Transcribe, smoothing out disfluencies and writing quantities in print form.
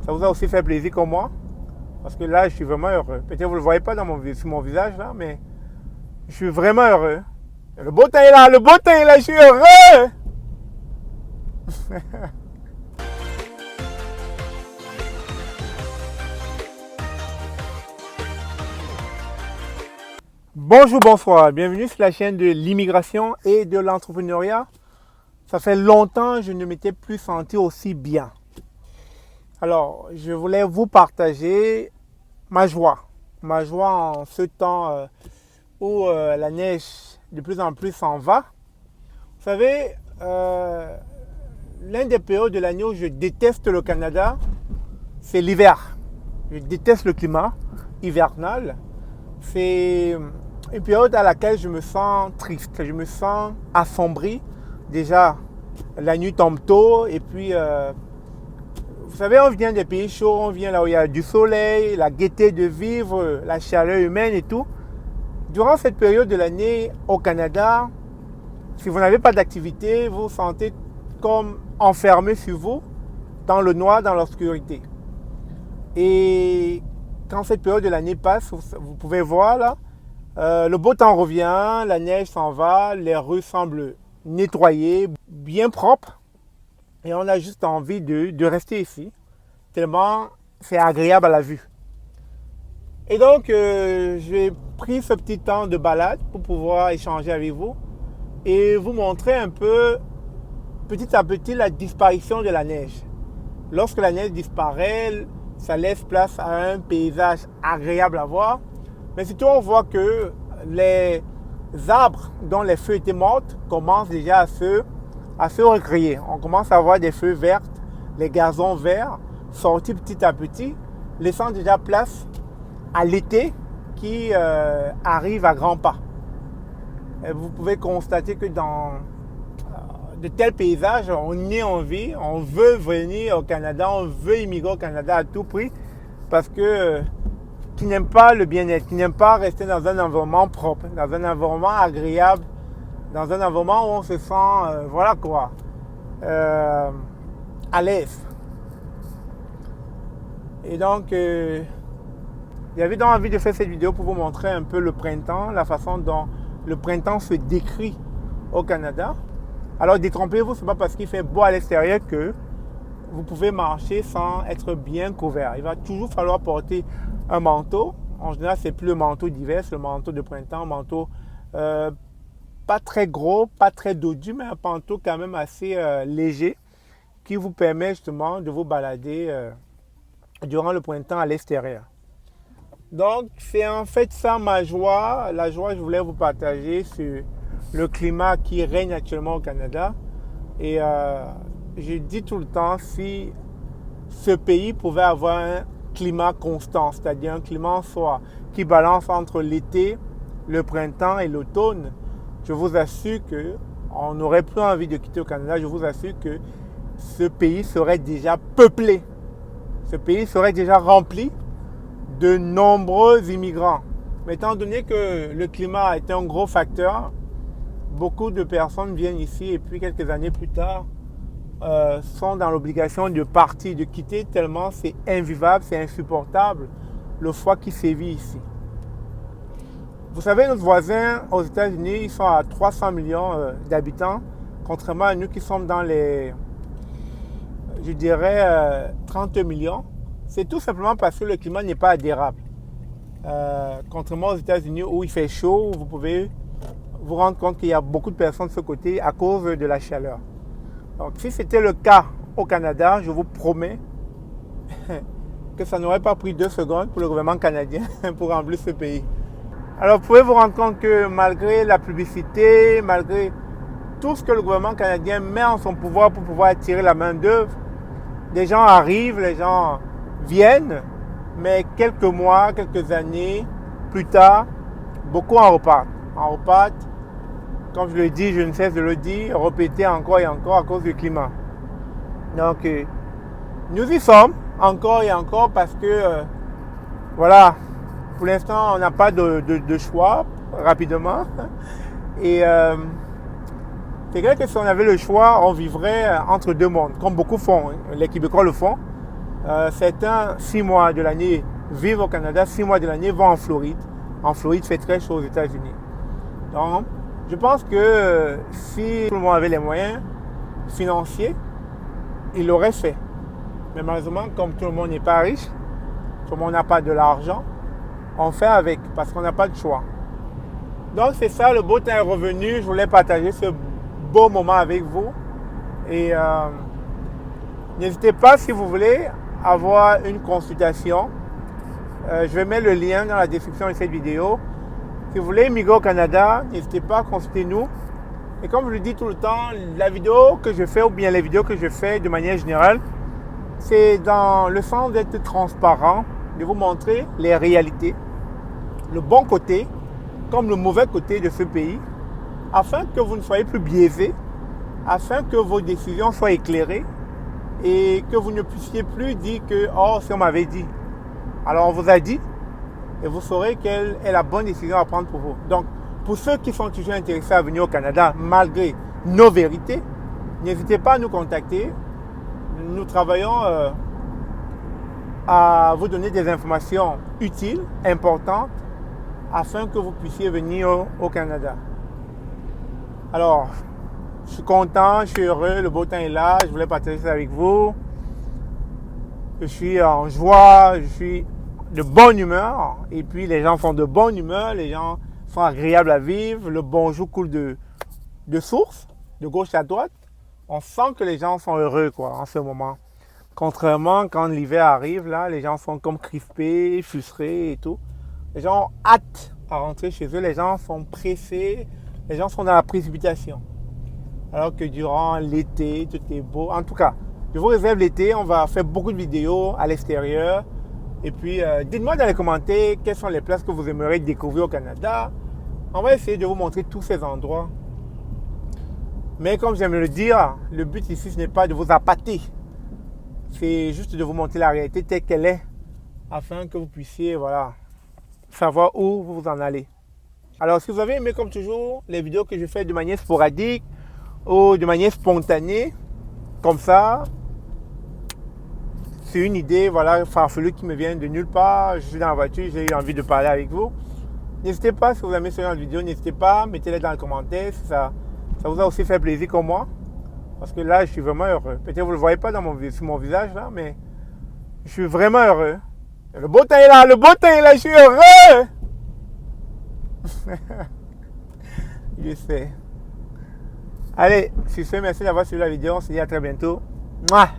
Ça vous a aussi fait plaisir comme moi? Parce que là, je suis vraiment heureux. Peut-être que vous ne le voyez pas sur mon visage, là, mais je suis vraiment heureux. Le beau temps est là, le beau temps est là, je suis heureux! Bonjour, bonsoir. Bienvenue sur la chaîne de l'immigration et de l'entrepreneuriat. Ça fait longtemps que je ne m'étais plus senti aussi bien. Alors, je voulais vous partager ma joie en ce temps où la neige de plus en plus s'en va. Vous savez, l'un des périodes de l'année où je déteste le Canada, c'est l'hiver. Je déteste le climat hivernal. C'est une période à laquelle je me sens triste, je me sens assombri. Déjà, la nuit tombe tôt et puis, vous savez, on vient des pays chauds, on vient là où il y a du soleil, la gaieté de vivre, la chaleur humaine et tout. Durant cette période de l'année au Canada, si vous n'avez pas d'activité, vous vous sentez comme enfermé sur vous, dans le noir, dans l'obscurité. Et quand cette période de l'année passe, vous pouvez voir là, le beau temps revient, la neige s'en va, les rues semblent nettoyées, bien propres. Et on a juste envie de rester ici, tellement c'est agréable à la vue. Et donc, j'ai pris ce petit temps de balade pour pouvoir échanger avec vous et vous montrer un peu, petit à petit, la disparition de la neige. Lorsque la neige disparaît, ça laisse place à un paysage agréable à voir. Mais surtout, on voit que les arbres dont les feuilles étaient mortes commencent déjà à se recréer. On commence à voir des feuilles vertes, les gazons verts sortis petit à petit, laissant déjà place à l'été qui arrive à grands pas. Et vous pouvez constater que dans de tels paysages, on y a envie, on veut venir au Canada, on veut immigrer au Canada à tout prix parce que qui n'aime pas le bien-être, qui n'aime pas rester dans un environnement propre, dans un environnement agréable, dans un environnement où on se sent, voilà quoi, à l'aise. Et donc, j'avais donc envie de faire cette vidéo pour vous montrer un peu le printemps, la façon dont le printemps se décrit au Canada. Alors, détrompez-vous, ce n'est pas parce qu'il fait beau à l'extérieur que vous pouvez marcher sans être bien couvert. Il va toujours falloir porter un manteau. En général, ce n'est plus le manteau d'hiver, c'est le manteau de printemps, un manteau pas très gros, pas très dodu, mais un manteau quand même assez léger qui vous permet justement de vous balader durant le printemps à l'extérieur. Donc, c'est en fait ça ma joie. La joie que je voulais vous partager sur le climat qui règne actuellement au Canada. Et je dis tout le temps, si ce pays pouvait avoir un climat constant, c'est-à-dire un climat soit qui balance entre l'été, le printemps et l'automne, je vous assure qu'on n'aurait plus envie de quitter le Canada. Je vous assure que ce pays serait déjà peuplé. Ce pays serait déjà rempli de nombreux immigrants. Mais étant donné que le climat est un gros facteur, beaucoup de personnes viennent ici et puis quelques années plus tard sont dans l'obligation de partir, de quitter tellement c'est invivable, c'est insupportable le froid qui sévit ici. Vous savez, nos voisins aux États-Unis, ils sont à 300 millions d'habitants, contrairement à nous qui sommes dans les, je dirais, 30 millions. C'est tout simplement parce que le climat n'est pas admirable. Contrairement aux États-Unis où il fait chaud, vous pouvez vous rendre compte qu'il y a beaucoup de personnes de ce côté à cause de la chaleur. Donc, si c'était le cas au Canada, je vous promets que ça n'aurait pas pris 2 secondes pour le gouvernement canadien pour remplir ce pays. Alors, vous pouvez vous rendre compte que malgré la publicité, malgré tout ce que le gouvernement canadien met en son pouvoir pour pouvoir attirer la main-d'œuvre, les gens arrivent, les gens viennent, mais quelques mois, quelques années plus tard, beaucoup en repartent. Comme je le dis, je ne cesse de le dire, répéter encore et encore à cause du climat. Donc, nous y sommes encore et encore parce que, voilà, pour l'instant, on n'a pas de choix rapidement. Et c'est vrai que si on avait le choix, on vivrait entre deux mondes, comme beaucoup font. Les Québécois le font. Certains 6 mois de l'année vivent au Canada, 6 mois de l'année vont en Floride. En Floride, c'est très chaud aux États-Unis. Donc, je pense que si tout le monde avait les moyens financiers, il l'aurait fait. Mais malheureusement, comme tout le monde n'est pas riche, tout le monde n'a pas de l'argent, on fait avec parce qu'on n'a pas de choix. Donc c'est ça, le beau temps est revenu. Je voulais partager ce beau moment avec vous. Et n'hésitez pas, si vous voulez avoir une consultation. Je vais mettre le lien dans la description de cette vidéo. Si vous voulez immigrer au Canada, n'hésitez pas à consulter nous. Et comme je le dis tout le temps, la vidéo que je fais ou bien les vidéos que je fais de manière générale, c'est dans le sens d'être transparent, de vous montrer les réalités, le bon côté comme le mauvais côté de ce pays, afin que vous ne soyez plus biaisés, afin que vos décisions soient éclairées et que vous ne puissiez plus dire que « oh, si on m'avait dit ». Alors on vous a dit et vous saurez quelle est la bonne décision à prendre pour vous. Donc, pour ceux qui sont toujours intéressés à venir au Canada, malgré nos vérités, n'hésitez pas à nous contacter. Nous travaillons à vous donner des informations utiles, importantes, afin que vous puissiez venir au Canada. Alors, je suis content, je suis heureux, le beau temps est là, je voulais partager ça avec vous. Je suis en joie, je suis de bonne humeur, et puis les gens sont de bonne humeur, les gens sont agréables à vivre, le bonjour coule de source, de gauche à droite. On sent que les gens sont heureux en ce moment. Contrairement quand l'hiver arrive, là, les gens sont comme crispés, frustrés et tout. Les gens ont hâte à rentrer chez eux, les gens sont pressés, les gens sont dans la précipitation. Alors que durant l'été, tout est beau. En tout cas, je vous réserve l'été, on va faire beaucoup de vidéos à l'extérieur. Et puis, dites-moi dans les commentaires quelles sont les places que vous aimeriez découvrir au Canada. On va essayer de vous montrer tous ces endroits. Mais comme j'aime le dire, le but ici, ce n'est pas de vous appâter. C'est juste de vous montrer la réalité telle qu'elle est, afin que vous puissiez, savoir où vous en allez. Alors, si vous avez aimé, comme toujours, les vidéos que je fais de manière sporadique ou de manière spontanée, comme ça, c'est une idée, farfelue qui me vient de nulle part. Je suis dans la voiture, j'ai eu envie de parler avec vous. N'hésitez pas, si vous aimez ce genre de vidéo, n'hésitez pas, mettez-les dans les commentaires si ça vous a aussi fait plaisir comme moi. Parce que là, je suis vraiment heureux. Peut-être que vous ne le voyez pas sur mon visage, là, mais je suis vraiment heureux. Le beau temps est là, je suis heureux. Je sais. Allez, sur ce, merci d'avoir suivi la vidéo. On se dit à très bientôt. Mouah.